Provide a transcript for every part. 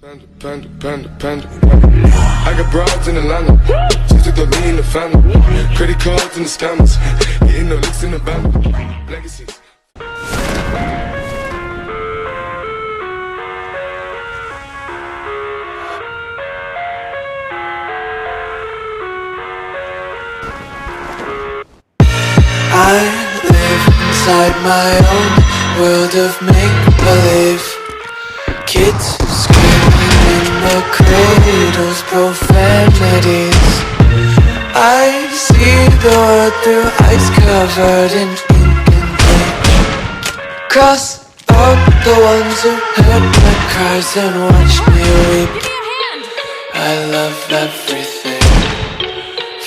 Panda, panda, panda, panda. I got broads in Atlanta. She took the lean in the family. Credit cards and the scammers. Getting no licks in the band. Legacies. I live inside my own world of make-believe. Kids screaming in the cradles, profanities. I see the world through ice covered in ink and bleach. Cross out the ones who heard my cries and watched me weep. I love everything.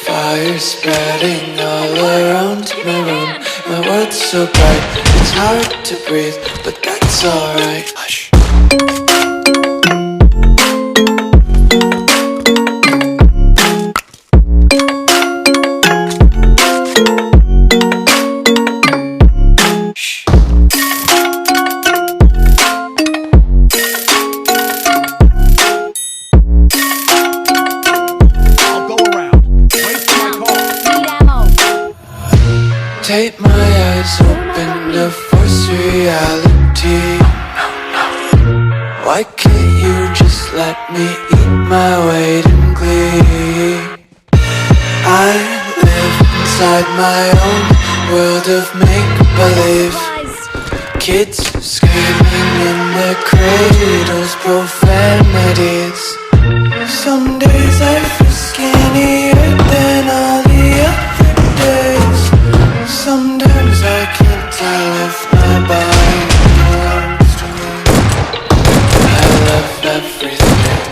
Fire spreading all around my room. My world's so bright, it's hard to breathe, but that's alright. Hush. Take my eyes open to force reality. Why can't you just let me eat my weight in glee? I live inside my own world of make-believe. Kids screaming in their cradles, profanities. Some days I feel skinnier than all the other days. Sometimes I can't tell if my body belongs to me. I love everything.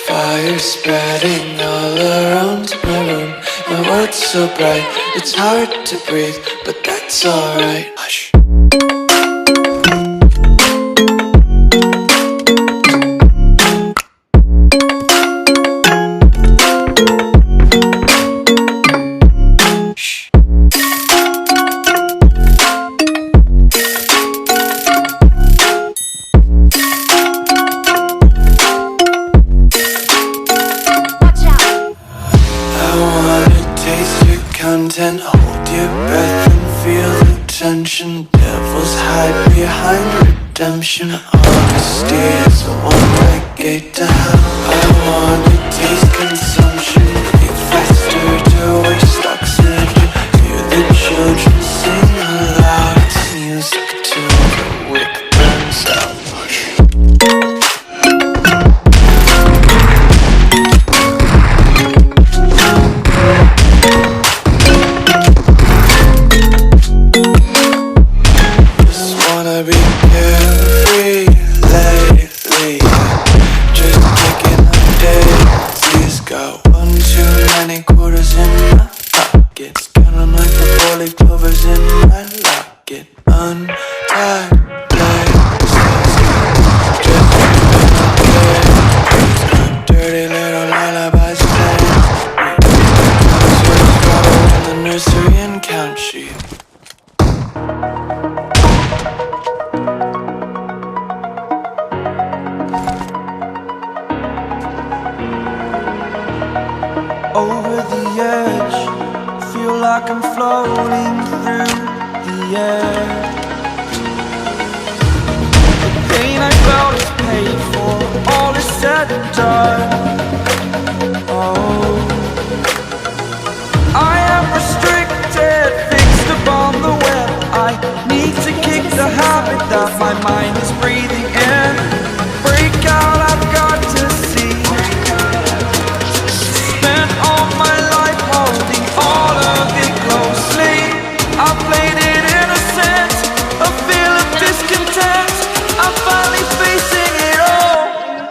Fire spreading all around my room. My world's so bright, it's hard to breathe, but that's alright. Hush. Content, hold your breath and feel the tension. Devils hide behind redemption. Honesty is a one-way gate to hell. I wanna taste consumption. Breathe faster to waste oxygen. Hear the children sing aloud. It's music till the wick burns out. Over the edge, feel like I'm floating through the air. The pain I felt is paid for, all is said and done. Oh, I am restricted, fixed upon the web. I need to kick the habit that my mind is breathing in. Break out, I've got to see. Spent all my life holding all of it closely. I played it innocent, a feel of discontent. I'm finally facing it all.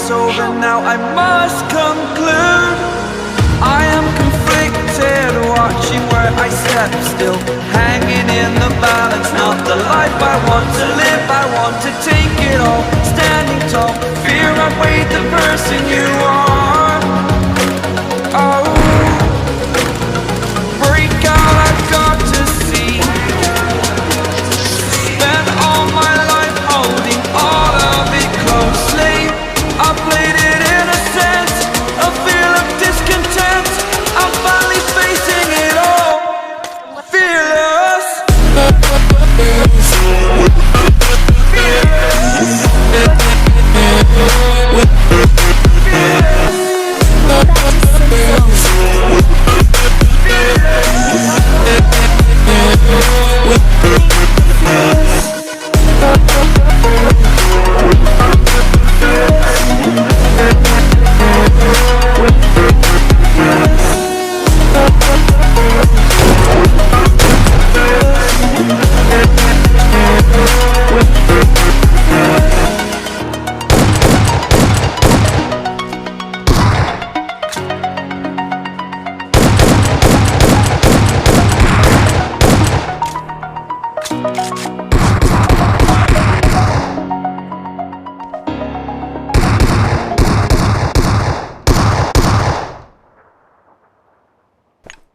it's over now, I must conclude I am conflicted, watching where I step still, hanging in the balance. Not the life I want to live, I want to take it all, standing tall. Fear I've weighed the person you are. Oh, break out, I've got to see. Spent all my life holding all of it closely. I played it in a sense, a feel of discontent. I'm finally facing it all, fearless.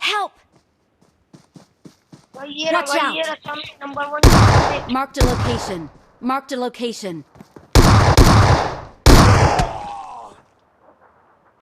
Help! Watch out! Number 1. Marked a location. Marked a location.